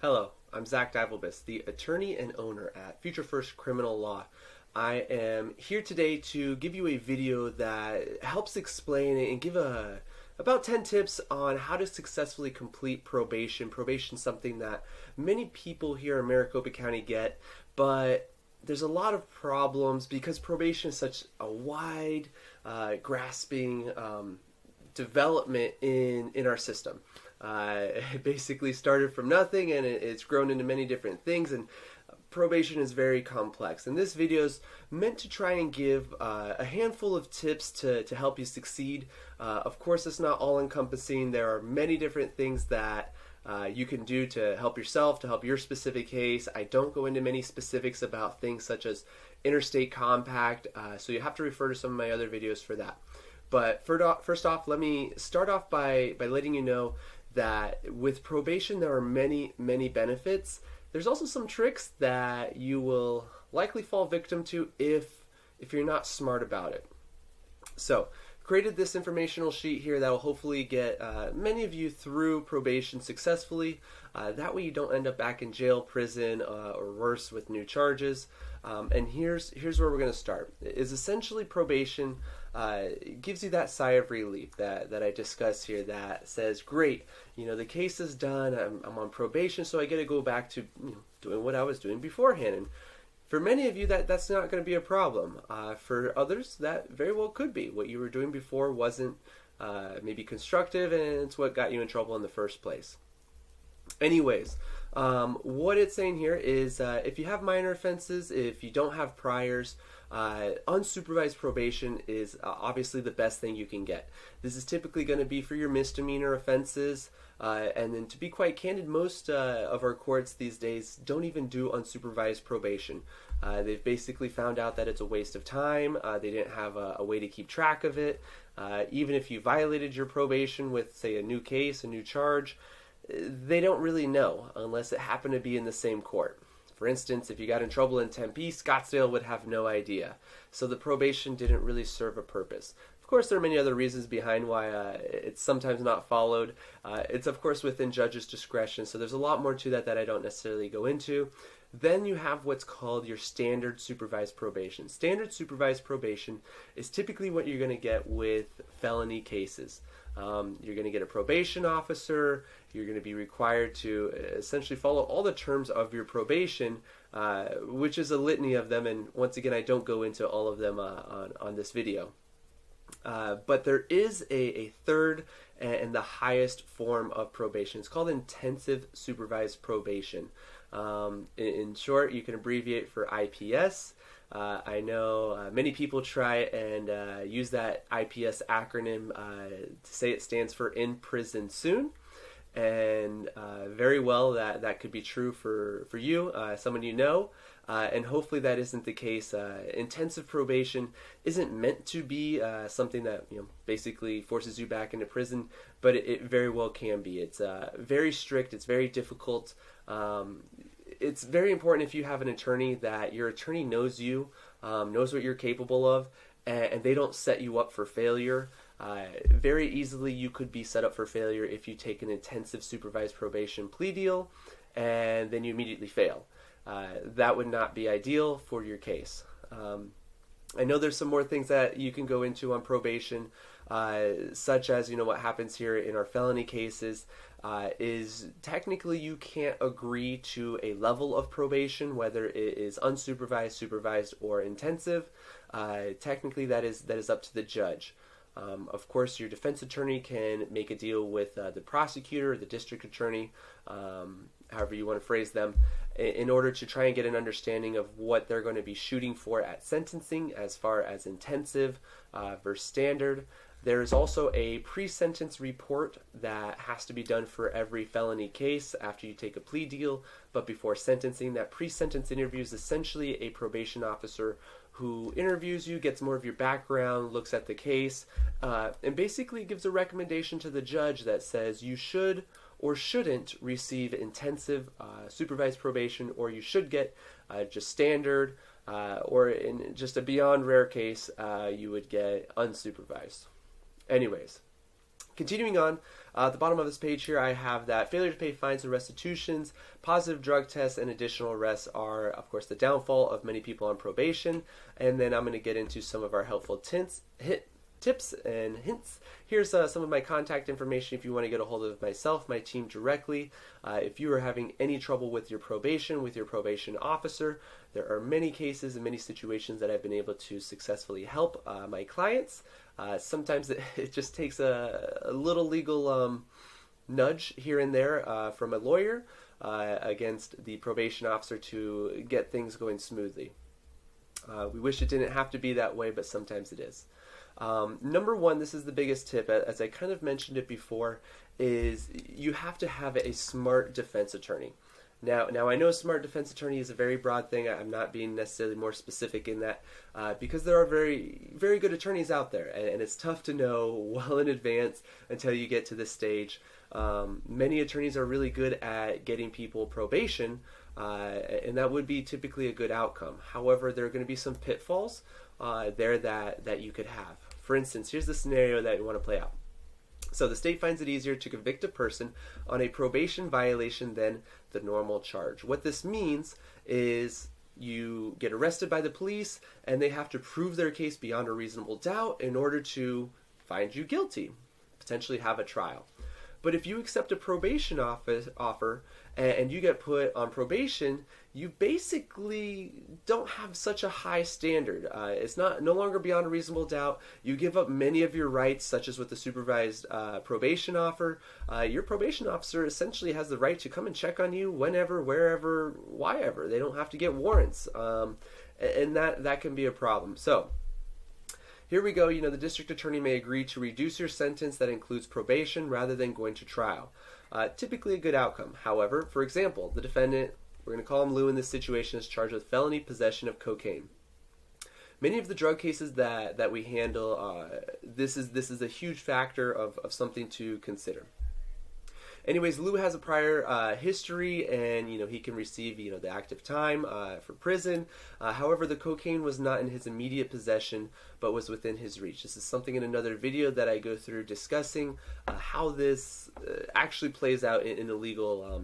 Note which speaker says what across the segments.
Speaker 1: Hello, I'm Zach Divelbiss, the attorney and owner at Future First Criminal Law. I am here today to give you a video that helps explain and give about 10 tips on how to successfully complete probation. Probation is something that many people here in Maricopa County get, but there's a lot of problems because probation is such a wide, grasping development in our system. It basically started from nothing and it's grown into many different things, and probation is very complex. And this video is meant to try and give a handful of tips to help you succeed. Of course, it's not all encompassing. There are many different things that you can do to help yourself, to help your specific case. I don't go into many specifics about things such as interstate compact, so you have to refer to some of my other videos for that. But first off, let me start off by letting you know that with probation there are many benefits. There's also some tricks that you will likely fall victim to if you're not smart about it. So created this informational sheet here that will hopefully get many of you through probation successfully. That way you don't end up back in jail, prison, or worse with new charges. And here's where we're going to start. Is essentially probation gives you that sigh of relief that I discussed here, that says, great, the case is done, I'm on probation, so I get to go back to doing what I was doing beforehand. And for many of you, that's not going to be a problem. For others, that very well could be. What you were doing before wasn't maybe constructive, and it's what got you in trouble in the first place. Anyways, what it's saying here is if you have minor offenses, if you don't have priors, unsupervised probation is obviously the best thing you can get. This is typically going to be for your misdemeanor offenses, and then to be quite candid, most of our courts these days don't even do unsupervised probation. They've basically found out that it's a waste of time. They didn't have a way to keep track of it. Even if you violated your probation with, say, a new case, a new charge, they don't really know unless it happened to be in the same court. For instance, if you got in trouble in Tempe, Scottsdale would have no idea. So the probation didn't really serve a purpose. Of course, there are many other reasons behind why it's sometimes not followed. It's, of course, within judges' discretion, so there's a lot more to that I don't necessarily go into. Then you have what's called your standard supervised probation. Standard supervised probation is typically what you're going to get with felony cases. You're going to get a probation officer. You're going to be required to essentially follow all the terms of your probation, which is a litany of them. And once again, I don't go into all of them on this video. But there is a third and the highest form of probation. It's called intensive supervised probation. In short, you can abbreviate for IPS. I know many people try and use that IPS acronym to say it stands for In Prison Soon. And very well that could be true for you, someone you know, and hopefully that isn't the case. Intensive probation isn't meant to be something that basically forces you back into prison, but it very well can be. It's very strict. It's very difficult. It's very important if you have an attorney that your attorney knows you, knows what you're capable of, and they don't set you up for failure. Very easily you could be set up for failure if you take an intensive supervised probation plea deal and then you immediately fail. That would not be ideal for your case. I know there's some more things that you can go into on probation, such as what happens here in our felony cases is technically you can't agree to a level of probation, whether it is unsupervised, supervised, or intensive. Technically that is up to the judge. Of course, your defense attorney can make a deal with the prosecutor or the district attorney, however you want to phrase them, in order to try and get an understanding of what they're going to be shooting for at sentencing as far as intensive versus standard. There is also a pre-sentence report that has to be done for every felony case after you take a plea deal, but before sentencing. That pre-sentence interview is essentially a probation officer who interviews you, gets more of your background, looks at the case, and basically gives a recommendation to the judge that says you should or shouldn't receive intensive supervised probation, or you should get just standard, or in just a beyond rare case, you would get unsupervised. Anyways, continuing on, At the bottom of this page here, I have that failure to pay fines and restitutions, positive drug tests, and additional arrests are, of course, the downfall of many people on probation. And then I'm going to get into some of our helpful tips and hints. Here's some of my contact information if you want to get a hold of myself, my team directly. If you are having any trouble with your probation officer, there are many cases and many situations that I've been able to successfully help my clients. Sometimes it just takes a little legal nudge here and there from a lawyer against the probation officer to get things going smoothly. We wish it didn't have to be that way, but sometimes it is. Number one, this is the biggest tip, as I kind of mentioned it before, is you have to have a smart defense attorney. Now I know smart defense attorney is a very broad thing. I'm not being necessarily more specific in that because there are very, very good attorneys out there, and it's tough to know well in advance until you get to this stage. Many attorneys are really good at getting people probation, and that would be typically a good outcome. However, there are going to be some pitfalls there that you could have. For instance, here's the scenario that you want to play out. So the state finds it easier to convict a person on a probation violation than the normal charge. What this means is you get arrested by the police and they have to prove their case beyond a reasonable doubt in order to find you guilty, potentially have a trial. But if you accept a probation offer and you get put on probation, you basically don't have such a high standard. It's no longer beyond a reasonable doubt. You give up many of your rights, such as with the supervised probation offer. Your probation officer essentially has the right to come and check on you whenever, wherever, whyever. They don't have to get warrants, and that can be a problem. So here we go. The district attorney may agree to reduce your sentence that includes probation rather than going to trial. Typically a good outcome. However, for example, the defendant, we're going to call him Lou in this situation, is charged with felony possession of cocaine. Many of the drug cases that we handle, this is a huge factor of something to consider. Anyways, Lou has a prior history, and he can receive the active time for prison. However, the cocaine was not in his immediate possession, but was within his reach. This is something in another video that I go through discussing how this actually plays out in a legal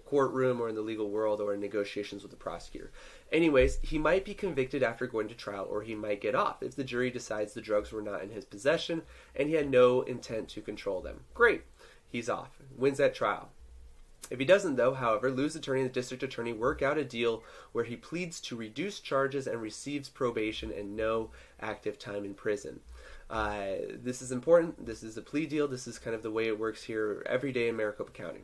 Speaker 1: courtroom or in the legal world or in negotiations with the prosecutor. Anyways, he might be convicted after going to trial, or he might get off if the jury decides the drugs were not in his possession and he had no intent to control them. Great. He's off, wins that trial. If he doesn't, though, however, Lou's attorney and the district attorney work out a deal where he pleads to reduce charges and receives probation and no active time in prison. This is important. This is a plea deal. This is kind of the way it works here every day in Maricopa County.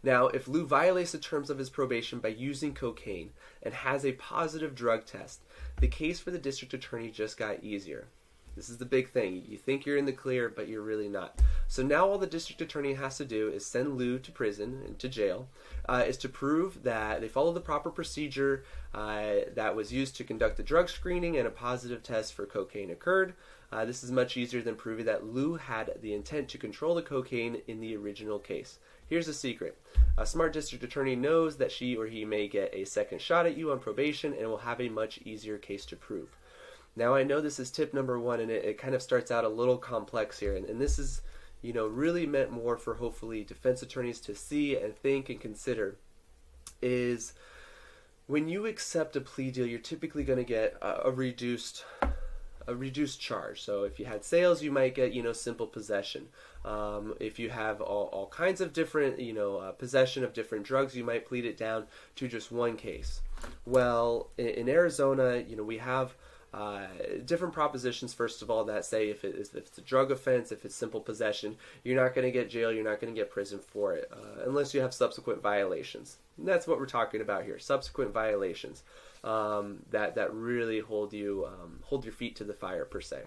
Speaker 1: Now, if Lou violates the terms of his probation by using cocaine and has a positive drug test, the case for the district attorney just got easier. This is the big thing. You think you're in the clear, but you're really not. So now all the district attorney has to do is send Lou to prison and to jail, is to prove that they followed the proper procedure that was used to conduct the drug screening and a positive test for cocaine occurred. This is much easier than proving that Lou had the intent to control the cocaine in the original case. Here's a secret. A smart district attorney knows that she or he may get a second shot at you on probation and will have a much easier case to prove. Now, I know this is tip number one, and it kind of starts out a little complex here, and this is, really meant more for hopefully defense attorneys to see and think and consider, is when you accept a plea deal, you're typically going to get a reduced charge. So if you had sales, you might get, simple possession. If you have all kinds of different, possession of different drugs, you might plead it down to just one case. Well, in Arizona, we have different propositions, first of all, that say if it's a drug offense, if it's simple possession, you're not going to get jail, you're not going to get prison for it, unless you have subsequent violations. And that's what we're talking about here, subsequent violations that really hold your feet to the fire, per se.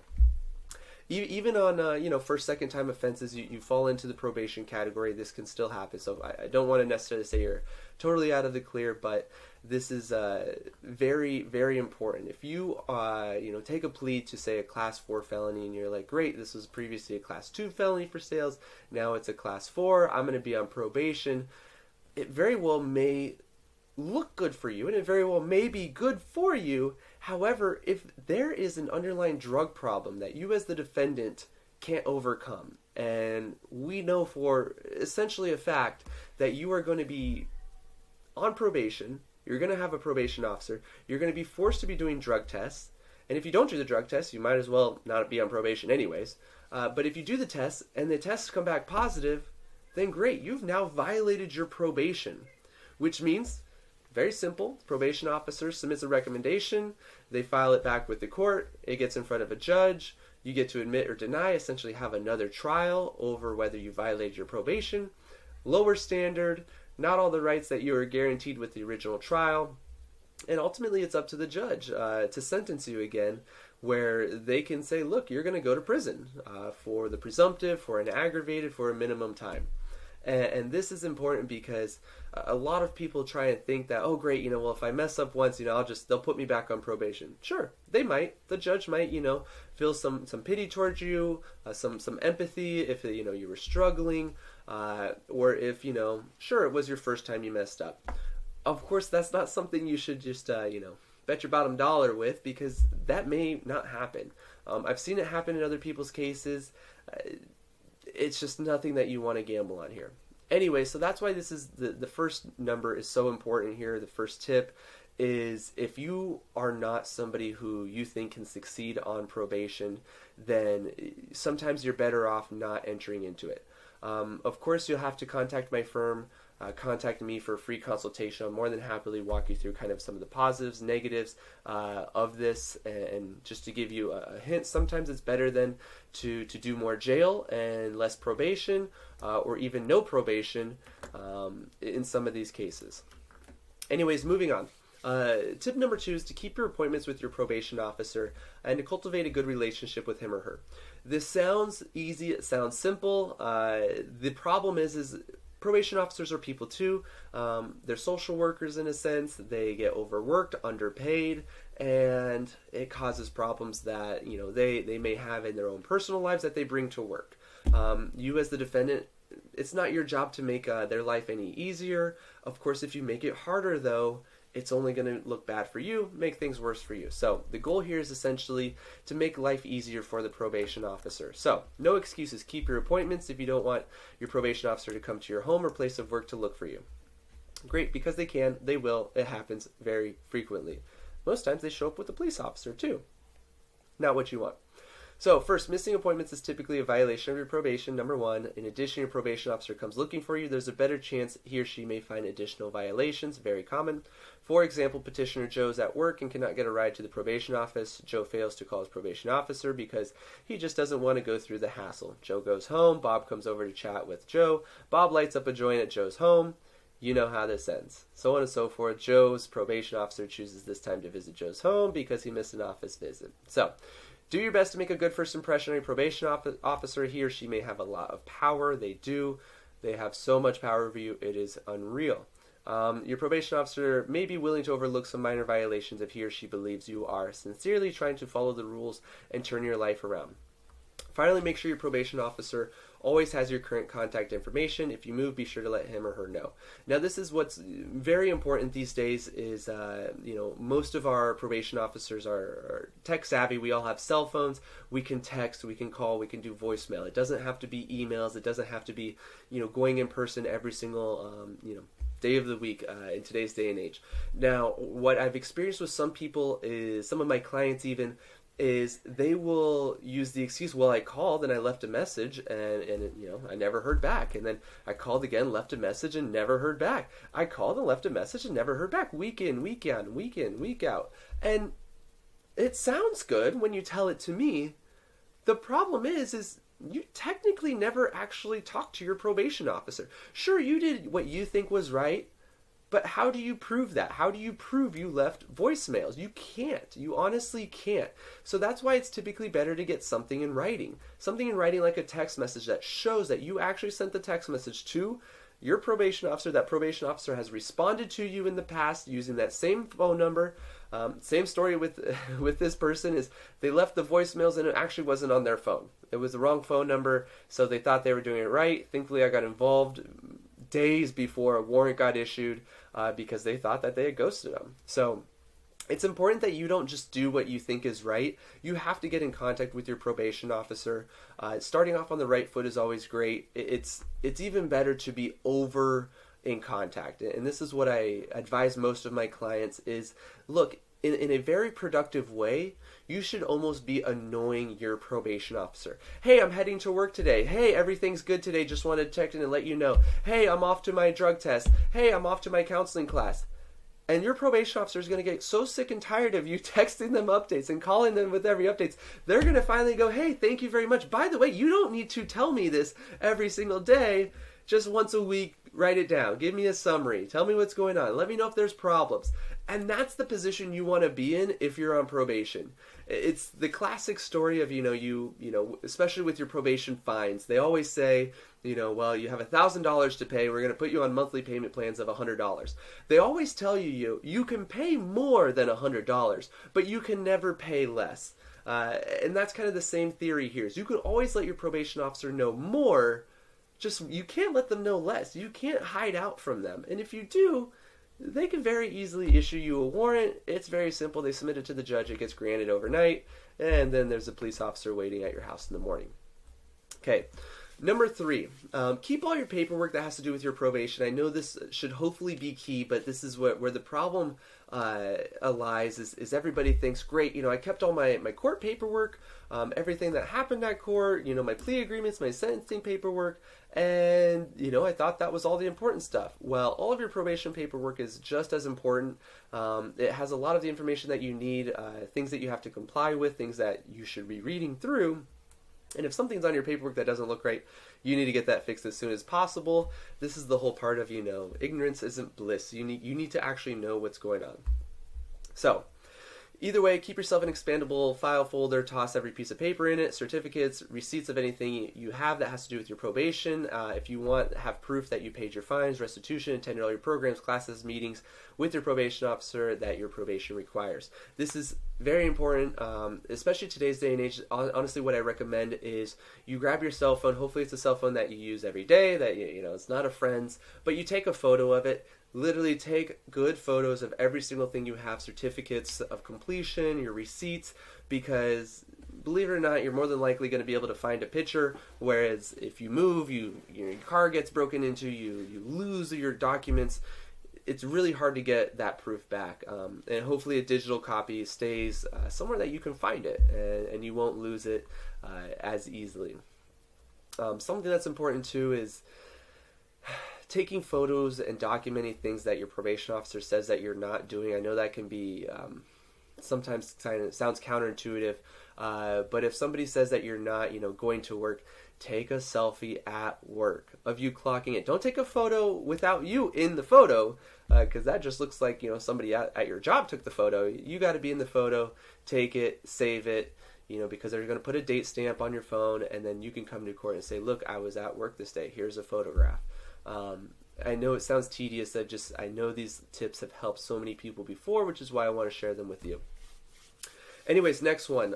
Speaker 1: Even on first, second time offenses, you fall into the probation category. This can still happen. So I don't want to necessarily say you're totally out of the clear, but this is very, very important. If you take a plea to, say, a class 4 felony, and you're like, great, this was previously a class 2 felony for sales, now it's a class 4, I'm going to be on probation, it very well may look good for you, and it very well may be good for you. However, if there is an underlying drug problem that you as the defendant can't overcome, and we know for essentially a fact that you are going to be on probation, you're going to have a probation officer, you're going to be forced to be doing drug tests, and if you don't do the drug tests, you might as well not be on probation anyways. But if you do the tests and the tests come back positive, then great, you've now violated your probation, which means, very simple, probation officer submits a recommendation, they file it back with the court, it gets in front of a judge, you get to admit or deny, essentially have another trial over whether you violated your probation, lower standard, not all the rights that you were guaranteed with the original trial, and ultimately it's up to the judge to sentence you again, where they can say, look, you're going to go to prison for the presumptive, for an aggravated, for a minimum time. And this is important because a lot of people try and think that, oh great, well, if I mess up once, they'll put me back on probation. Sure, they might. The judge might, feel some pity towards you, some empathy if, you were struggling, or if, sure, it was your first time you messed up. Of course, that's not something you should just, bet your bottom dollar with, because that may not happen. I've seen it happen in other people's cases. It's just nothing that you want to gamble on here. Anyway, so that's why this is the first number is so important here. The first tip is, if you are not somebody who you think can succeed on probation, then sometimes you're better off not entering into it. Of course, you'll have to contact my firm, contact me for a free consultation. I'll more than happily walk you through kind of some of the positives, negatives of this, and just to give you a hint, sometimes it's better than to do more jail and less probation, or even no probation in some of these cases. Anyways, moving on. Tip number 2 is to keep your appointments with your probation officer and to cultivate a good relationship with him or her. This sounds easy, it sounds simple. The problem is probation officers are people too. They're social workers in a sense. They get overworked, underpaid, and it causes problems that they may have in their own personal lives that they bring to work. You as the defendant, it's not your job to make their life any easier. Of course, if you make it harder though, it's only going to look bad for you, make things worse for you. So the goal here is essentially to make life easier for the probation officer. So no excuses. Keep your appointments if you don't want your probation officer to come to your home or place of work to look for you. Great, because they can, they will. It happens very frequently. Most times they show up with a police officer too. Not what you want. So first, missing appointments is typically a violation of your probation, number 1. In addition, your probation officer comes looking for you. There's a better chance he or she may find additional violations, very common. For example, petitioner Joe's at work and cannot get a ride to the probation office. Joe fails to call his probation officer because he just doesn't want to go through the hassle. Joe goes home. Bob comes over to chat with Joe. Bob lights up a joint at Joe's home. You know how this ends. So on and so forth. Joe's probation officer chooses this time to visit Joe's home because he missed an office visit. So do your best to make a good first impression on your probation officer. He or she may have a lot of power. They do. They have so much power over you. It is unreal. Your probation officer may be willing to overlook some minor violations if he or she believes you are sincerely trying to follow the rules and turn your life around. Finally, make sure your probation officer always has your current contact information. If you move, be sure to let him or her know. Now, this is what's very important these days is, most of our probation officers are tech savvy. We all have cell phones. We can text, we can call, we can do voicemail. It doesn't have to be emails. It doesn't have to be, going in person every single, day of the week in today's day and age. Now, what I've experienced with some people is, some of my clients even, is they will use the excuse, well, I called and I left a message and I never heard back. And then I called again, left a message and never heard back. I called and left a message and never heard back. Week in, week out, week in, week out. And it sounds good when you tell it to me. The problem is you technically never actually talked to your probation officer. Sure, you did what you think was right, but how do you prove that? How do you prove you left voicemails? You can't. You honestly can't. So that's why it's typically better to get something in writing. Something in writing like a text message that shows that you actually sent the text message to your probation officer. That probation officer has responded to you in the past using that same phone number. Same story with this person is they left the voicemails and it actually wasn't on their phone. It was the wrong phone number, so they thought they were doing it right. Thankfully, I got involved days before a warrant got issued because they thought that they had ghosted them. So It's important that you don't just do what you think is right. You have to get in contact with your probation officer. Starting off on the right foot is always great. It's even better to be over in contact. And this is what I advise most of my clients is, look, in a very productive way, you should almost be annoying your probation officer. Hey, I'm heading to work today. Hey, everything's good today. Just wanted to check in and let you know. Hey, I'm off to my drug test. Hey, I'm off to my counseling class. And your probation officer is going to get so sick and tired of you texting them updates and calling them with every updates. They're going to finally go, hey, thank you very much. By the way, you don't need to tell me this every single day. Just once a week, write it down. Give me a summary. Tell me what's going on. Let me know if there's problems. And that's the position you want to be in if you're on probation. It's the classic story of, especially with your probation fines. They always say, well, you have $1,000 to pay. We're going to put you on monthly payment plans of $100. They always tell you can pay more than $100, but you can never pay less. And that's kind of the same theory here. So you can always let your probation officer know more. Just you can't let them know less. You can't hide out from them. And if you do, they can very easily issue you a warrant. It's very simple. They submit it to the judge. It gets granted overnight. And then there's a police officer waiting at your house in the morning. Okay. Number 3, keep all your paperwork that has to do with your probation. I know this should hopefully be key, but this is where the problem lies is everybody thinks, great, I kept all my court paperwork, everything that happened at court, my plea agreements, my sentencing paperwork, and, I thought that was all the important stuff. Well, all of your probation paperwork is just as important. It has a lot of the information that you need, things that you have to comply with, things that you should be reading through. And if something's on your paperwork that doesn't look right, you need to get that fixed as soon as possible. This is the whole part of, ignorance isn't bliss. You need to actually know what's going on. So, either way, keep yourself an expandable file folder, toss every piece of paper in it, certificates, receipts of anything you have that has to do with your probation. If you want, have proof that you paid your fines, restitution, attended all your programs, classes, meetings with your probation officer that your probation requires. This is very important, especially today's day and age. Honestly, what I recommend is you grab your cell phone. Hopefully it's a cell phone that you use every day, that it's not a friend's, but you take a photo of it. Literally take good photos of every single thing you have, certificates of completion, your receipts, because believe it or not, you're more than likely going to be able to find a picture, whereas if you move, your car gets broken into, you lose your documents, it's really hard to get that proof back. And hopefully a digital copy stays somewhere that you can find it, and you won't lose it as easily. Something that's important too is taking photos and documenting things that your probation officer says that you're not doing. I know that can be sometimes sounds counterintuitive, but if somebody says that you're not, going to work, take a selfie at work of you clocking it. Don't take a photo without you in the photo, because that just looks like somebody at your job took the photo. You got to be in the photo, take it, save it. Because they're going to put a date stamp on your phone, and then you can come to court and say, look, I was at work this day. Here's a photograph. I know it sounds tedious. I know these tips have helped so many people before, which is why I want to share them with you. Anyways, next one.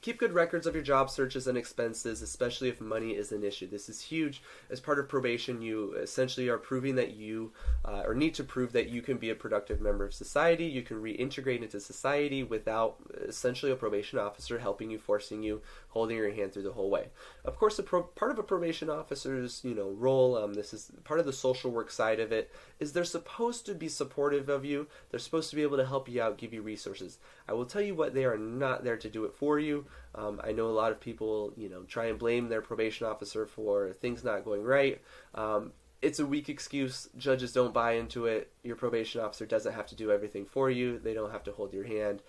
Speaker 1: Keep good records of your job searches and expenses, especially if money is an issue. This is huge. As part of probation, you essentially are proving that you, or need to prove that you can be a productive member of society. You can reintegrate into society without essentially a probation officer helping you, forcing you, holding your hand through the whole way. Of course, part of a probation officer's, role, this is part of the social work side of it, is they're supposed to be supportive of you. They're supposed to be able to help you out, give you resources. I will tell you what, they are not there to do it for you. I know a lot of people, try and blame their probation officer for things not going right. It's a weak excuse. Judges don't buy into it. Your probation officer doesn't have to do everything for you. They don't have to hold your hand.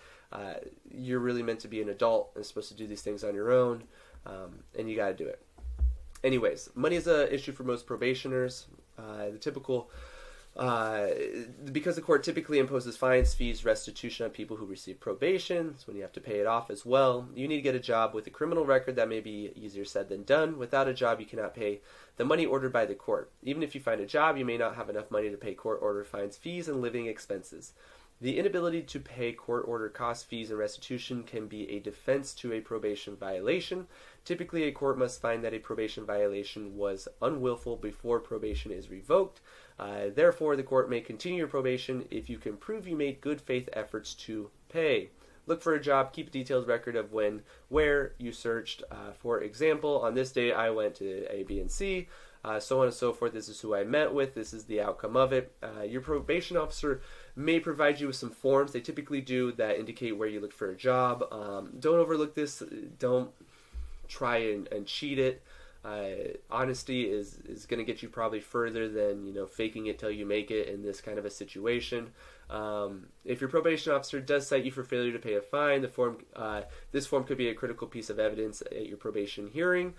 Speaker 1: You're really meant to be an adult and supposed to do these things on your own, and you got to do it. Anyways, money is an issue for most probationers. The typical because the court typically imposes fines, fees, restitution on people who receive probation. It's when you have to pay it off as well. You need to get a job with a criminal record. That may be easier said than done. Without a job, you cannot pay the money ordered by the court. Even if you find a job, you may not have enough money to pay court-ordered fines, fees, and living expenses. The inability to pay court-ordered costs, fees, and restitution can be a defense to a probation violation. Typically, a court must find that a probation violation was unwillful before probation is revoked. Therefore, the court may continue your probation if you can prove you made good faith efforts to pay. Look for a job. Keep a detailed record of when, where you searched. For example, on this day, I went to A, B, and C. So on and so forth. This is who I met with. This is the outcome of it. Your probation officer may provide you with some forms. They typically do that indicate where you look for a job. Don't overlook this. Don't try and cheat it. Honesty is going to get you probably further than faking it till you make it in this kind of a situation. If your probation officer does cite you for failure to pay a fine, this form could be a critical piece of evidence at your probation hearing.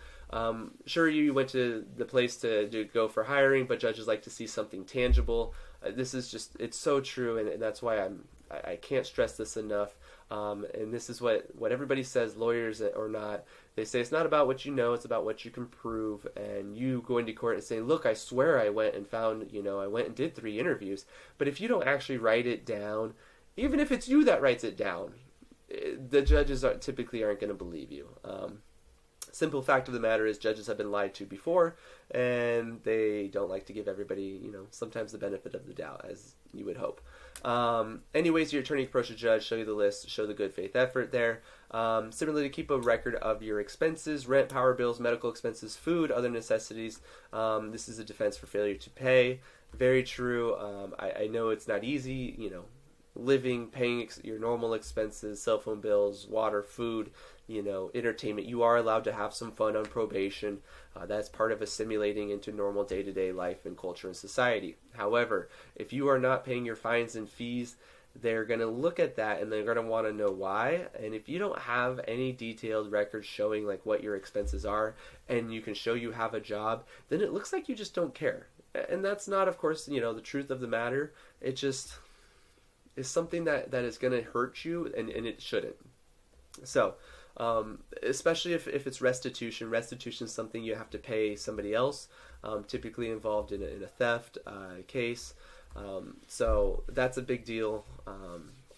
Speaker 1: Sure, you went to the place to go for hiring, but judges like to see something tangible. This is just, it's so true, and that's why I can't stress this enough. And this is what everybody says, lawyers or not. They say it's not about what you know, it's about what you can prove. And you go into court and say, look, I swear I went and found, I went and did 3 interviews. But if you don't actually write it down, even if it's you that writes it down, the judges typically aren't going to believe you. Simple fact of the matter is judges have been lied to before, and they don't like to give everybody, sometimes the benefit of the doubt, as you would hope. Anyways, your attorney approach a judge, show you the list, show the good faith effort there. Similarly, keep a record of your expenses, rent, power bills, medical expenses, food, other necessities. This is a defense for failure to pay. Very true. I know it's not easy, living, paying your normal expenses, cell phone bills, water, food, entertainment. You are allowed to have some fun on probation. That's part of assimilating into normal day-to-day life and culture and society. However, if you are not paying your fines and fees, they're going to look at that and they're going to want to know why. And if you don't have any detailed records showing like what your expenses are, and you can show you have a job, then it looks like you just don't care. And that's not, of course, the truth of the matter. It just is something that is going to hurt you, and it shouldn't. So, especially if it's restitution. Restitution is something you have to pay somebody else, typically involved in a theft case. So that's a big deal.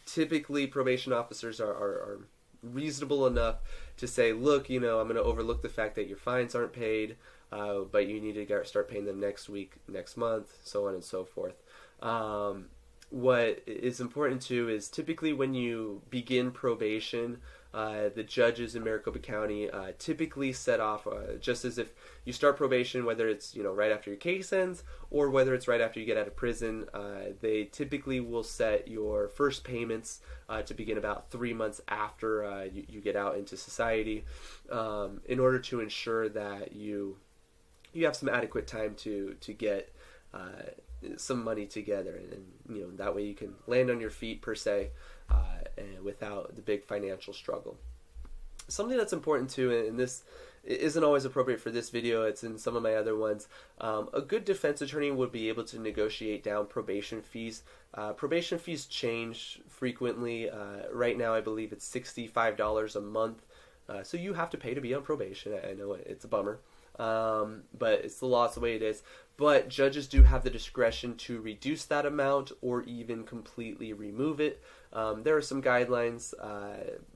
Speaker 1: Typically, probation officers are reasonable enough to say, look, I'm going to overlook the fact that your fines aren't paid, but you need to start paying them next week, next month, so on and so forth. What is important too is typically when you begin probation, the judges in Maricopa County typically set off, just as if you start probation, whether it's right after your case ends or whether it's right after you get out of prison, they typically will set your first payments to begin about 3 months after you get out into society, in order to ensure that you have some adequate time to get some money together, and that way you can land on your feet per se, and without the big financial struggle. Something that's important too, and this isn't always appropriate for this video, it's in some of my other ones, a good defense attorney would be able to negotiate down probation fees. Probation fees change frequently. Right now I believe it's $65 a month, so you have to pay to be on probation. I know it's a bummer, but it's the law, it's the way it is. But judges do have the discretion to reduce that amount or even completely remove it. There are some guidelines,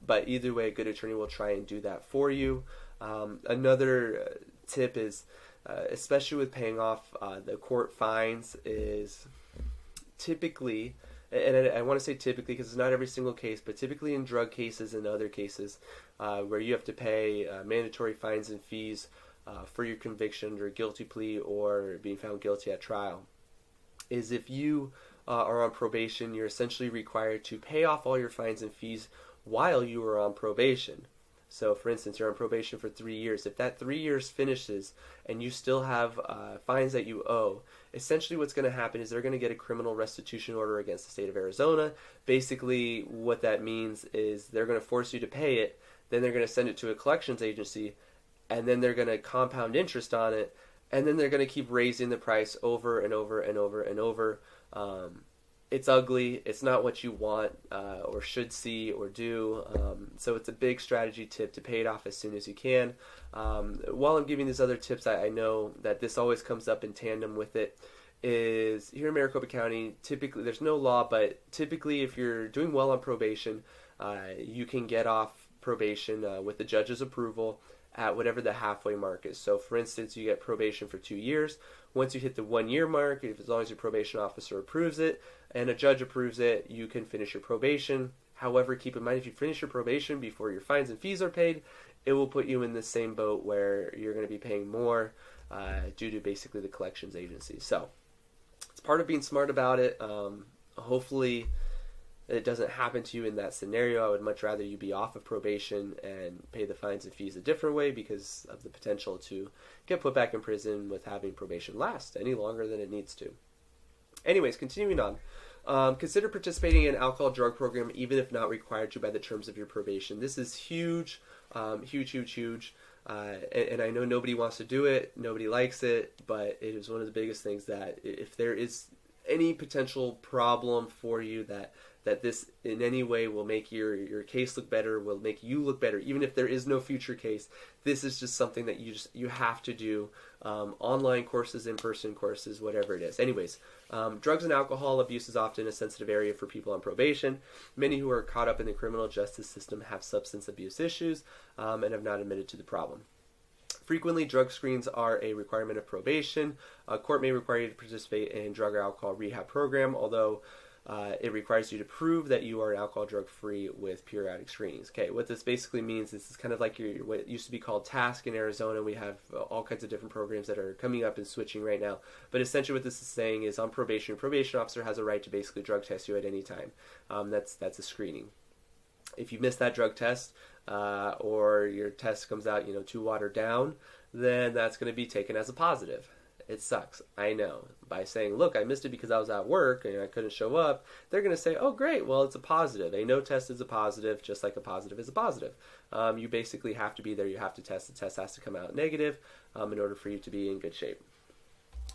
Speaker 1: but either way, a good attorney will try and do that for you. Another tip is, especially with paying off the court fines, is typically, and I want to say typically because it's not every single case, but typically in drug cases and other cases where you have to pay mandatory fines and fees for your conviction under a guilty plea or being found guilty at trial, is if you are on probation, you're essentially required to pay off all your fines and fees while you are on probation. So for instance, you're on probation for 3 years. If that 3 years finishes and you still have fines that you owe, essentially what's going to happen is they're going to get a criminal restitution order against the state of Arizona. Basically what that means is they're going to force you to pay it, then they're going to send it to a collections agency, and then they're going to compound interest on it, and then they're going to keep raising the price over and over and over and over. It's ugly. It's not what you want or should see or do. So it's a big strategy tip to pay it off as soon as you can. While I'm giving these other tips, I know that this always comes up in tandem with it, is here in Maricopa County, typically, there's no law, but typically if you're doing well on probation, you can get off probation with the judge's approval at whatever the halfway mark is. So for instance, you get probation for 2 years. Once you hit the 1 year mark, as long as your probation officer approves it and a judge approves it, you can finish your probation. However, keep in mind, if you finish your probation before your fines and fees are paid, it will put you in the same boat where you're going to be paying more due to basically the collections agency. So it's part of being smart about it. Hopefully it doesn't happen to you in that scenario. I would much rather you be off of probation and pay the fines and fees a different way because of the potential to get put back in prison with having probation last any longer than it needs to. Anyways, continuing on. Consider participating in an alcohol drug program even if not required to by the terms of your probation. This is huge, huge. And I know nobody wants to do it, nobody likes it, but it is one of the biggest things that if there is any potential problem for you that this in any way will make your case look better, will make you look better, even if there is no future case, this is just something that you have to do. Online courses, in-person courses, whatever it is. Anyways, drugs and alcohol abuse is often a sensitive area for people on probation. Many who are caught up in the criminal justice system have substance abuse issues and have not admitted to the problem. Frequently, drug screens are a requirement of probation. A court may require you to participate in drug or alcohol rehab program, although it requires you to prove that you are alcohol drug free with periodic screenings. Okay, what this basically means is it's kind of like what used to be called TASK in Arizona. We have all kinds of different programs that are coming up and switching right now. But essentially what this is saying is on probation, a probation officer has a right to basically drug test you at any time. That's a screening. If you miss that drug test or your test comes out too watered down, then that's going to be taken as a positive. It sucks, I know. By saying, look, I missed it because I was at work and I couldn't show up, they're going to say, oh, great, well, it's a positive. A no test is a positive, just like a positive is a positive. You basically have to be there. You have to test. The test has to come out negative in order for you to be in good shape.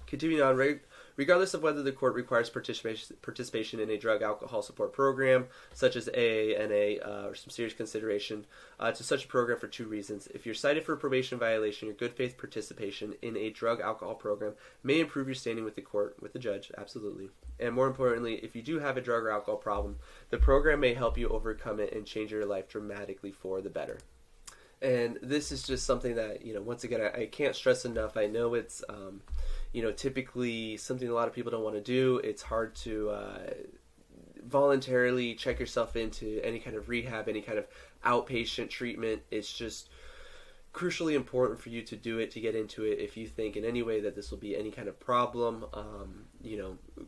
Speaker 1: Continuing on, regardless of whether the court requires participation in a drug alcohol support program, such as AA, NA, or some serious consideration to such a program for 2 reasons. If you're cited for a probation violation, your good faith participation in a drug alcohol program may improve your standing with the court, with the judge, absolutely. And more importantly, if you do have a drug or alcohol problem, the program may help you overcome it and change your life dramatically for the better. And this is just something that, once again, I can't stress enough. I know it's, typically something a lot of people don't want to do. It's hard to voluntarily check yourself into any kind of rehab, any kind of outpatient treatment. It's just crucially important for you to do it, to get into it if you think in any way that this will be any kind of problem.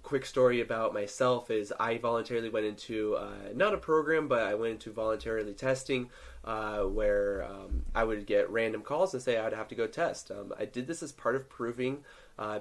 Speaker 1: Quick story about myself is I voluntarily went into not a program, but I went into voluntarily testing where I would get random calls and say I would have to go test. I did this as part of proving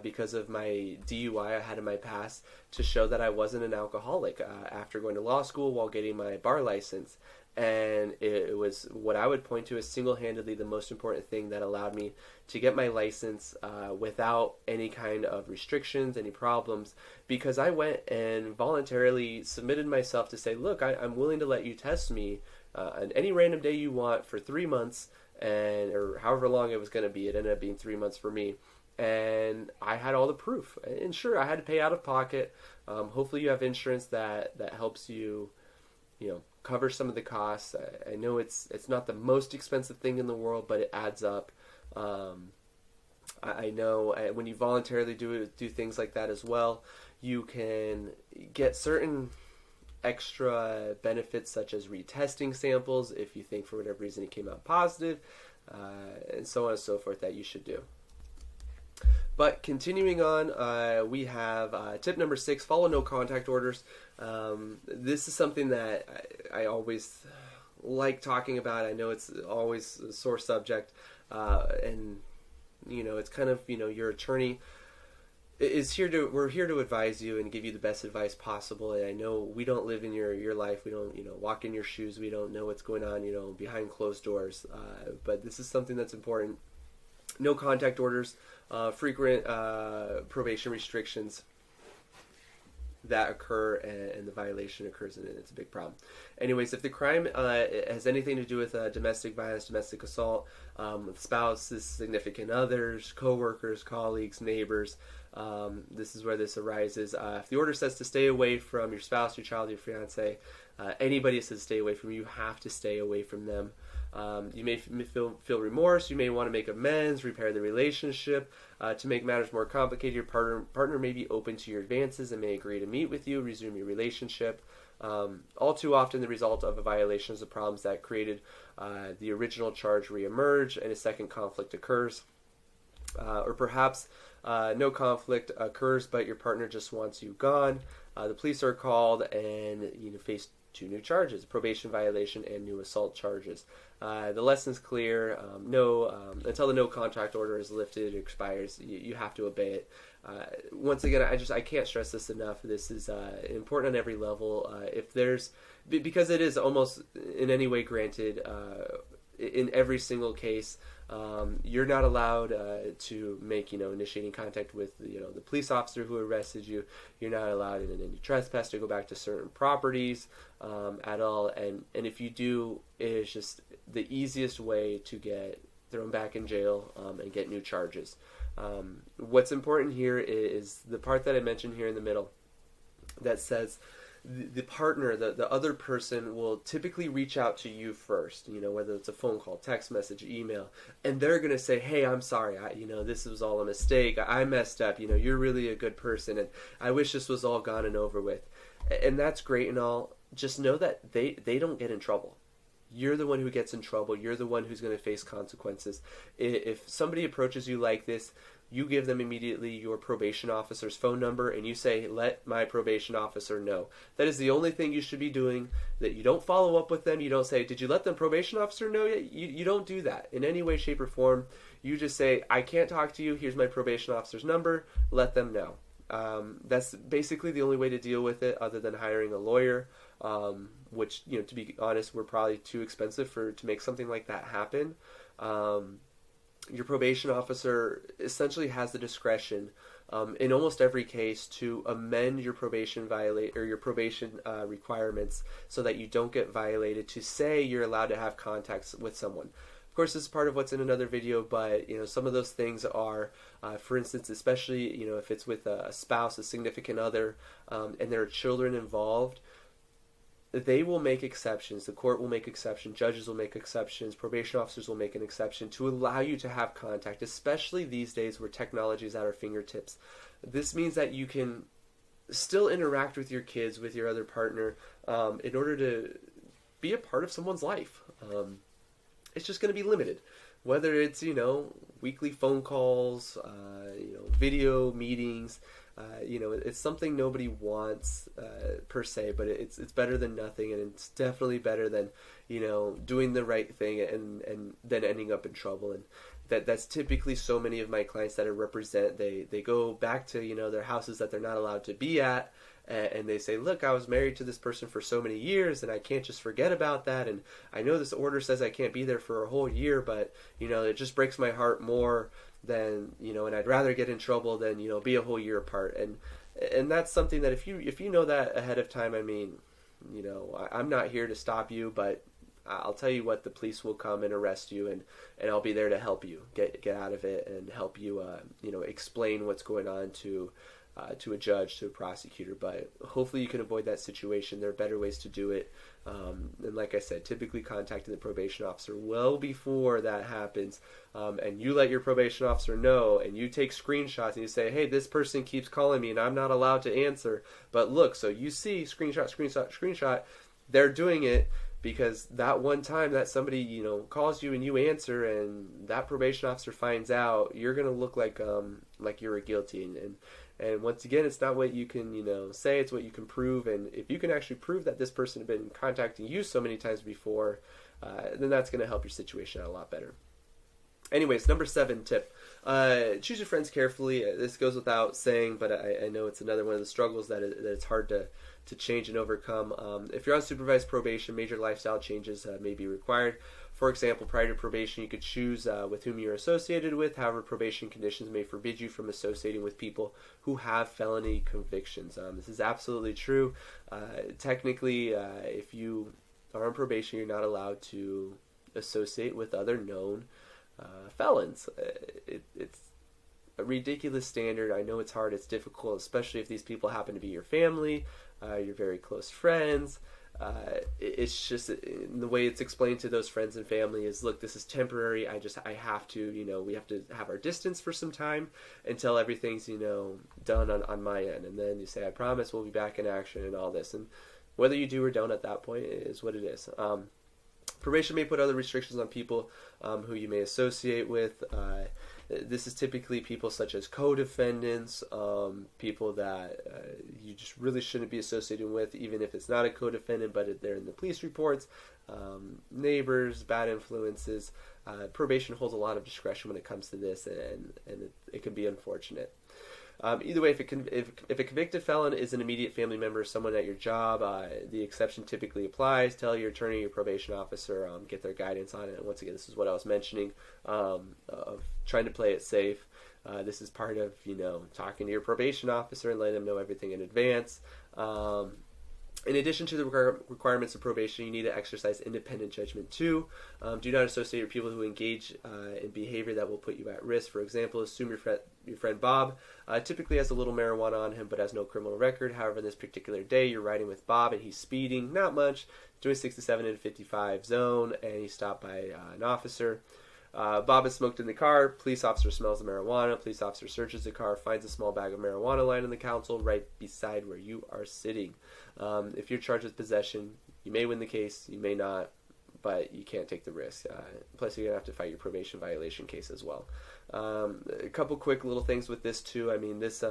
Speaker 1: because of my DUI I had in my past to show that I wasn't an alcoholic after going to law school while getting my bar license. And it was what I would point to as single-handedly the most important thing that allowed me to get my license without any kind of restrictions, any problems, because I went and voluntarily submitted myself to say, look, I'm willing to let you test me on any random day you want for 3 months, or however long it was going to be. It ended up being 3 months for me. And I had all the proof. And sure, I had to pay out of pocket. Hopefully you have insurance that helps you, cover some of the costs. I know it's not the most expensive thing in the world, but it adds up. I know when you voluntarily do things like that as well, you can get certain extra benefits such as retesting samples if you think for whatever reason it came out positive, and so on and so forth that you should do. But continuing on, we have tip number 6, follow no contact orders. This is something that I always like talking about. I know it's always a sore subject, and it's kind of, your attorney we're here to advise you and give you the best advice possible. And I know we don't live in your life. We don't, walk in your shoes. We don't know what's going on, behind closed doors. But this is something that's important. No contact orders, frequent probation restrictions that occur, and the violation occurs, and it's a big problem. Anyways, if the crime has anything to do with domestic violence, domestic assault, with spouses, significant others, co-workers, colleagues, neighbors, this is where this arises. If the order says to stay away from your spouse, your child, your fiance, anybody says to stay away from you have to stay away from them. You may feel remorse. You may want to make amends, repair the relationship. To make matters more complicated, your partner may be open to your advances and may agree to meet with you, resume your relationship. All too often, the result of a violation is the problems that created the original charge reemerge and a second conflict occurs. Or perhaps no conflict occurs, but your partner just wants you gone. The police are called and face two new charges: probation violation and new assault charges. The lesson's clear. Until the no contact order is lifted or expires, you have to obey it. Once again, I can't stress this enough. This is important on every level. Because it is almost in any way granted in every single case. You're not allowed to make, initiating contact with, the police officer who arrested you. You're not allowed in any trespass to go back to certain properties at all. And if you do, it is just the easiest way to get thrown back in jail and get new charges. What's important here is the part that I mentioned here in the middle that says the partner, the other person will typically reach out to you first, whether it's a phone call, text message, email, and they're going to say, hey, I'm sorry, this was all a mistake, I messed up, you're really a good person, and I wish this was all gone and over with. And that's great and all. Just know that they don't get in trouble. You're the one who gets in trouble. You're the one who's going to face consequences. If somebody approaches you like this, you give them immediately your probation officer's phone number and you say, let my probation officer know. That is the only thing you should be doing. That you don't follow up with them. You don't say, did you let the probation officer know yet? You don't do that in any way, shape, or form. You just say, I can't talk to you. Here's my probation officer's number. Let them know. That's basically the only way to deal with it, other than hiring a lawyer, which, to be honest, we're probably too expensive to make something like that happen. Your probation officer essentially has the discretion in almost every case to amend your probation requirements so that you don't get violated, to say you're allowed to have contacts with someone. Of course, this is part of what's in another video, but some of those things are, for instance, especially if it's with a spouse, a significant other, and there are children involved, they will make exceptions. The court will make exceptions. Judges will make exceptions. Probation officers will make an exception to allow you to have contact, especially these days where technology is at our fingertips. This means that you can still interact with your kids, with your other partner, in order to be a part of someone's life. It's just going to be limited. Whether it's, weekly phone calls, video meetings, it's something nobody wants per se, but it's better than nothing, and it's definitely better than, doing the right thing and then ending up in trouble. And that's typically so many of my clients that I represent. They go back to, their houses that they're not allowed to be at, and they say, look, I was married to this person for so many years and I can't just forget about that, and I know this order says I can't be there for a whole year, but it just breaks my heart more than, and I'd rather get in trouble than, be a whole year apart. And that's something that if you know that ahead of time, I'm not here to stop you, but I'll tell you what, the police will come and arrest you, and I'll be there to help you get out of it and help you, explain what's going on to a judge, to a prosecutor. But hopefully you can avoid that situation. There are better ways to do it. And like I said, typically contacting the probation officer well before that happens. And you let your probation officer know, and you take screenshots and you say, hey, this person keeps calling me and I'm not allowed to answer. But look, so you see screenshot. They're doing it because that one time that somebody, calls you and you answer and that probation officer finds out, you're going to look like you were guilty. And once again, it's not what you can, say, it's what you can prove. And if you can actually prove that this person had been contacting you so many times before, then that's going to help your situation out a lot better. Anyways, number 7 tip. Choose your friends carefully. This goes without saying, but I know it's another one of the struggles that it's hard to change and overcome. If you're on supervised probation, major lifestyle changes may be required. For example, prior to probation, you could choose with whom you're associated with. However, probation conditions may forbid you from associating with people who have felony convictions. This is absolutely true. Technically, if you are on probation, you're not allowed to associate with other known felons. It's a ridiculous standard. I know it's hard, it's difficult, especially if these people happen to be your family, your very close friends. It's just the way it's explained to those friends and family is, look, this is temporary. I have to, we have to have our distance for some time until everything's, done on my end. And then you say, I promise we'll be back in action and all this. And whether you do or don't at that point is what it is. Probation may put other restrictions on people who you may associate with. This is typically people such as co-defendants, people that you just really shouldn't be associating with, even if it's not a co-defendant, but they're in the police reports, neighbors, bad influences. Probation holds a lot of discretion when it comes to this, and it can be unfortunate. Either way, if a convicted felon is an immediate family member, someone at your job, the exception typically applies. Tell your attorney, your probation officer, get their guidance on it. And once again, this is what I was mentioning, of trying to play it safe. This is part of, talking to your probation officer and letting them know everything in advance. In addition to the requirements of probation, you need to exercise independent judgment too. Do not associate with people who engage in behavior that will put you at risk. For example, assume your friend Bob typically has a little marijuana on him but has no criminal record. However, this particular day you're riding with Bob and he's speeding, not much, doing 67 in a 55 zone, and he's stopped by an officer. Bob has smoked in the car. Police officer smells the marijuana. Police officer searches the car, finds a small bag of marijuana lying in the console right beside where you are sitting. If you're charged with possession, you may win the case, you may not, but you can't take the risk. Plus, you're going to have to fight your probation violation case as well. A couple quick little things with this too. I mean, this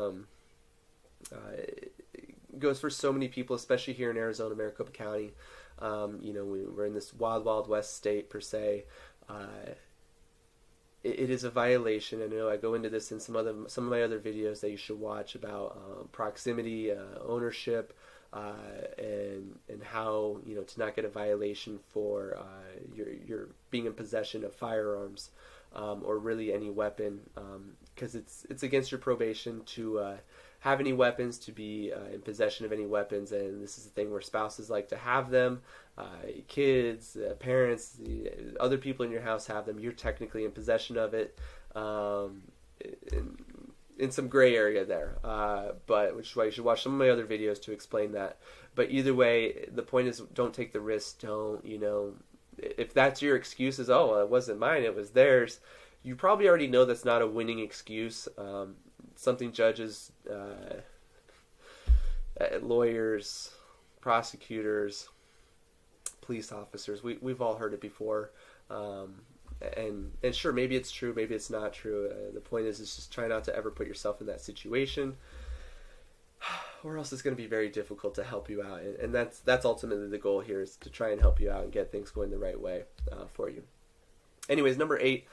Speaker 1: goes for so many people, especially here in Arizona, Maricopa County. We're in this wild, wild west state per se. It is a violation. I know I go into this in some of my other videos that you should watch about proximity, ownership, and how to not get a violation for your being in possession of firearms or really any weapon, because it's against your probation to have any weapons, to be in possession of any weapons, and this is the thing where spouses like to have them, kids, parents, other people in your house have them. You're technically in possession of it, in some gray area there, but which is why you should watch some of my other videos to explain that. But either way, the point is, don't take the risk. Don't, if that's your excuse is, oh, it wasn't mine, it was theirs, you probably already know that's not a winning excuse. Something judges, lawyers, prosecutors, police officers, we've all heard it before. And sure, maybe it's true, maybe it's not true. The point is just try not to ever put yourself in that situation, or else it's going to be very difficult to help you out. And that's ultimately the goal here, is to try and help you out and get things going the right way for you. Anyways, number 8,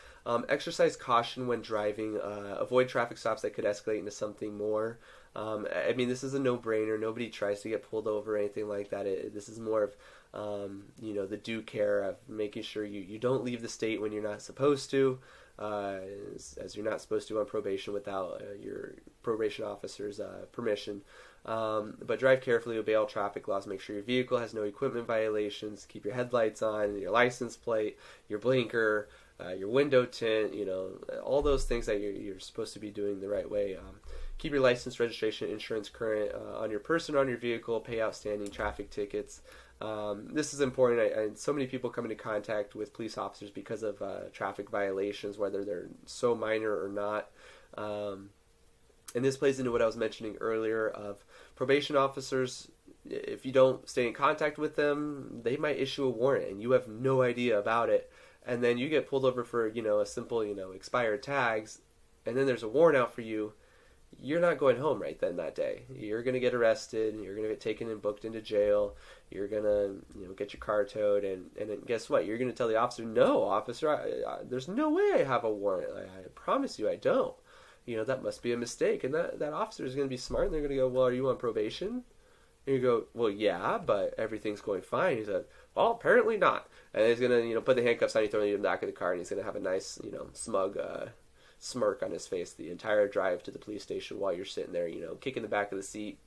Speaker 1: exercise caution when driving. Avoid traffic stops that could escalate into something more. I mean, this is a no-brainer. Nobody tries to get pulled over or anything like that. This is more of, the due care of making sure you don't leave the state when you're not supposed to, as you're not supposed to on probation without your probation officer's permission. But drive carefully, obey all traffic laws, make sure your vehicle has no equipment violations, keep your headlights on, your license plate, your blinker, your window tint, all those things that you're supposed to be doing the right way. Keep your license, registration, insurance current on your person, on your vehicle, pay outstanding traffic tickets. This is important. And so many people come into contact with police officers because of traffic violations, whether they're so minor or not. And this plays into what I was mentioning earlier of probation officers. If you don't stay in contact with them, they might issue a warrant and you have no idea about it. And then you get pulled over for, a simple, expired tags. And then there's a warrant out for you. You're not going home right then that day. You're going to get arrested. You're going to get taken and booked into jail. You're going to, get your car towed. And then guess what? You're going to tell the officer, no, officer, there's no way I have a warrant. I promise you I don't. That must be a mistake. And that officer is going to be smart. And they're going to go, well, are you on probation? And you go, well, yeah, but everything's going fine. He said, well, apparently not. And he's going to, put the handcuffs on you, throw you in the back of the car, and he's going to have a nice, smug smirk on his face the entire drive to the police station while you're sitting there, kicking the back of the seat,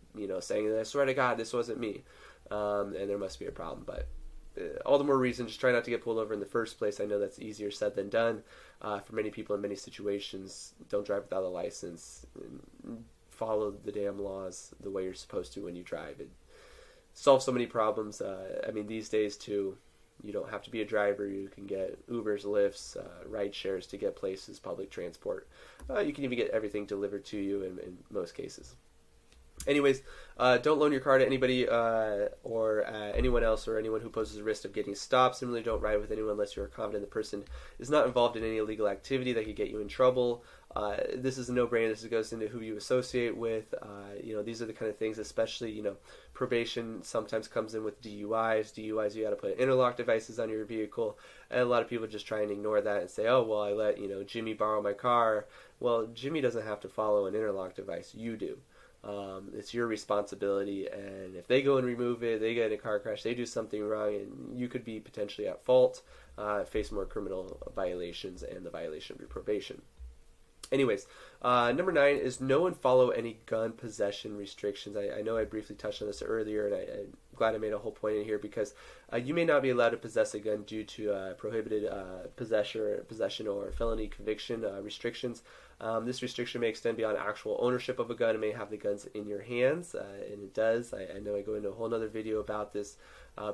Speaker 1: saying, I swear to God, this wasn't me. And there must be a problem. But all the more reason, just try not to get pulled over in the first place. I know that's easier said than done for many people in many situations. Don't drive without a license. Follow the damn laws the way you're supposed to when you drive. solve so many problems. I mean, these days too, you don't have to be a driver. You can get Ubers, Lyfts, ride shares to get places, public transport. You can even get everything delivered to you in most cases. Anyways, don't loan your car to anybody or anyone else or anyone who poses a risk of getting stopped. Similarly, don't ride with anyone unless you're confident the person is not involved in any illegal activity that could get you in trouble. This is a no-brainer. This goes into who you associate with. These are the kind of things, especially, probation sometimes comes in with DUIs. DUIs, you got to put interlock devices on your vehicle. And a lot of people just try and ignore that and say, oh, well, I let, Jimmy borrow my car. Well, Jimmy doesn't have to follow an interlock device. You do. It's your responsibility, and if they go and remove it, they get in a car crash, they do something wrong, and you could be potentially at fault, face more criminal violations and the violation of your probation. Anyways, number 9 is know and follow any gun possession restrictions. I know I briefly touched on this earlier, and I'm glad I made a whole point in here because you may not be allowed to possess a gun due to prohibited possession or felony conviction restrictions. This restriction may extend beyond actual ownership of a gun. It may have the guns in your hands, and it does. I know I go into a whole other video about this.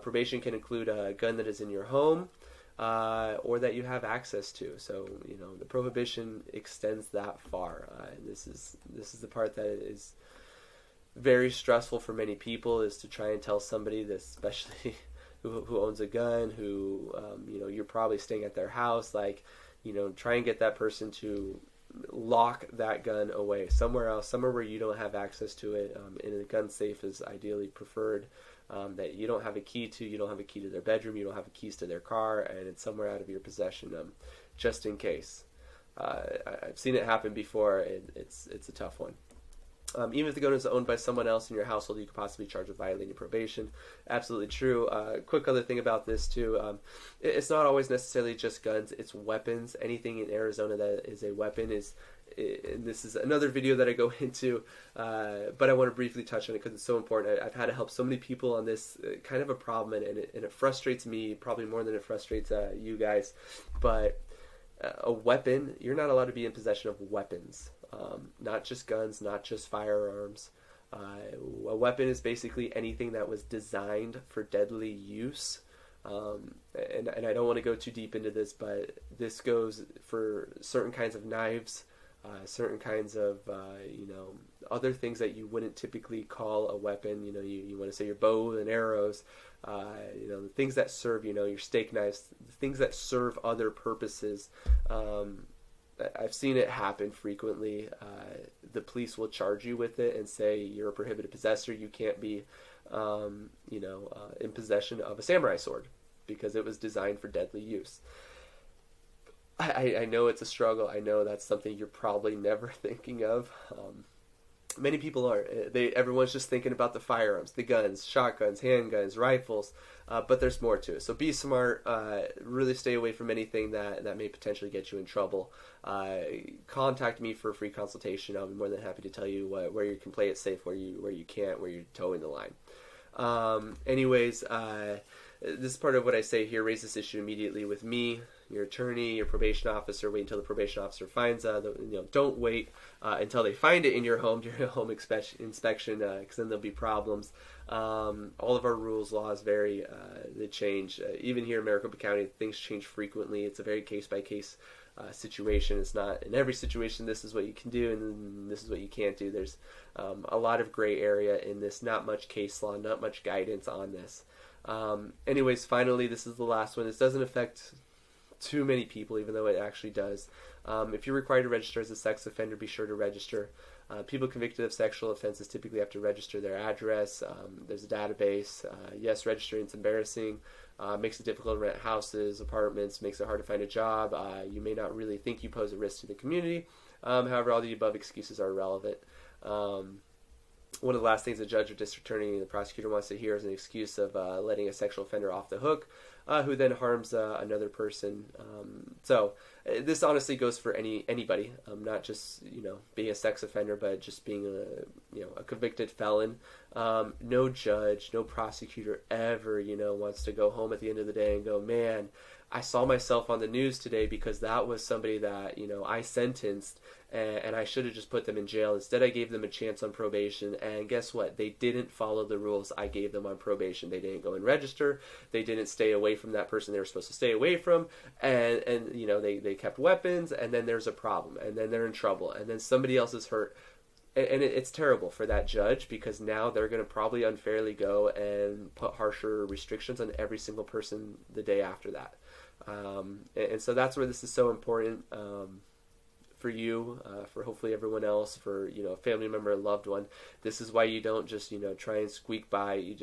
Speaker 1: Probation can include a gun that is in your home, or that you have access to. So, the prohibition extends that far. And this is the part that is very stressful for many people, is to try and tell somebody this, especially who owns a gun, who, you're probably staying at their house, try and get that person to lock that gun away somewhere else, somewhere where you don't have access to it. In a gun safe is ideally preferred. That you don't have a key to, you don't have a key to their bedroom, you don't have keys to their car, and it's somewhere out of your possession, just in case. I've seen it happen before, and it's a tough one. Even if the gun is owned by someone else in your household, you could possibly be charged with violating probation. Absolutely true. Quick other thing about this too, it's not always necessarily just guns, it's weapons. Anything in Arizona that is a weapon is, and this is another video that I go into, but I want to briefly touch on it because it's so important. I've had to help so many people on this kind of a problem, and it frustrates me probably more than it frustrates you guys. But a weapon, you're not allowed to be in possession of weapons. Not just guns, not just firearms. A weapon is basically anything that was designed for deadly use. And I don't want to go too deep into this, but this goes for certain kinds of knives, certain kinds of, other things that you wouldn't typically call a weapon. You want to say your bow and arrows, the things that serve, your steak knives, the things that serve other purposes. I've seen it happen frequently. The police will charge you with it and say you're a prohibited possessor. You can't be, in possession of a samurai sword because it was designed for deadly use. I know it's a struggle. I know that's something you're probably never thinking of. Many people aren't. Everyone's just thinking about the firearms, the guns, shotguns, handguns, rifles, but there's more to it. So be smart. Really stay away from anything that may potentially get you in trouble. Contact me for a free consultation. I'll be more than happy to tell you where you can play it safe, where you can't, where you're towing the line. This is part of what I say here. Raise this issue immediately with me, your attorney, your probation officer. Wait until the probation officer finds don't wait until they find it in your home during a home inspection, because then there'll be problems. All of our rules, laws vary. They change. Even here in Maricopa County, things change frequently. It's a very case-by-case situation. It's not in every situation this is what you can do and this is what you can't do. There's a lot of gray area in this. Not much case law, not much guidance on this. Anyways, finally, this is the last one. This doesn't affect too many people, even though it actually does. If you're required to register as a sex offender, be sure to register. People convicted of sexual offenses typically have to register their address. There's a database. Yes, registering is embarrassing. Makes it difficult to rent houses, apartments, makes it hard to find a job. You may not really think you pose a risk to the community. However, all the above excuses are irrelevant. One of the last things the judge or district attorney and the prosecutor wants to hear is an excuse of letting a sexual offender off the hook, who then harms another person. So this honestly goes for anybody, not just being a sex offender, but just being a convicted felon. No judge, no prosecutor ever wants to go home at the end of the day and go, man, I saw myself on the news today because that was somebody that, I sentenced, and I should have just put them in jail. Instead, I gave them a chance on probation, and guess what? They didn't follow the rules I gave them on probation. They didn't go and register. They didn't stay away from that person they were supposed to stay away from, and they kept weapons, and then there's a problem, and then they're in trouble, and then somebody else is hurt. And it's terrible for that judge, because now they're going to probably unfairly go and put harsher restrictions on every single person the day after that. And so that's where this is so important for you, for hopefully everyone else, for a family member, a loved one. This is why you don't just try and squeak by. You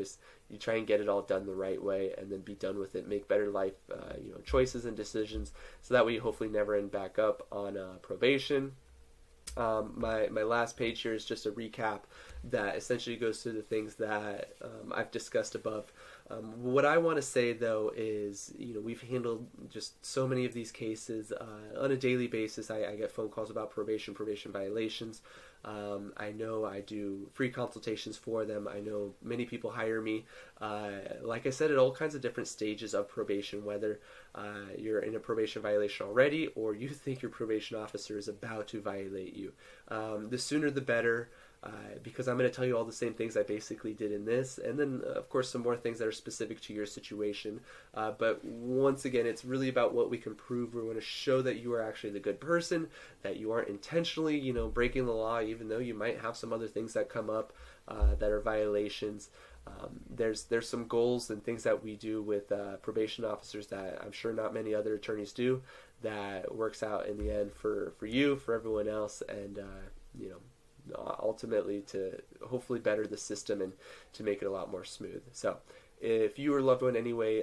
Speaker 1: try and get it all done the right way, and then be done with it. Make better life choices and decisions, so that way you hopefully never end back up on probation. My last page here is just a recap that essentially goes through the things that I've discussed above. What I want to say, though, is we've handled just so many of these cases on a daily basis. I get phone calls about probation violations. I know I do free consultations for them. I know many people hire me, like I said, at all kinds of different stages of probation, whether you're in a probation violation already or you think your probation officer is about to violate you. The sooner the better. Because I'm going to tell you all the same things I basically did in this, and then of course some more things that are specific to your situation. But once again, it's really about what we can prove. We're going to show that you are actually the good person, that you aren't intentionally, breaking the law, even though you might have some other things that come up that are violations. There's some goals and things that we do with probation officers that I'm sure not many other attorneys do, that works out in the end for you, for everyone else, and ultimately to hopefully better the system and to make it a lot more smooth. So if you or loved one anyway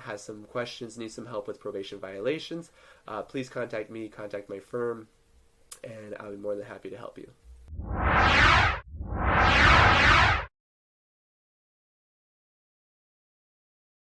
Speaker 1: has some questions, needs some help with probation violations, please contact me, contact my firm, and I'll be more than happy to help you.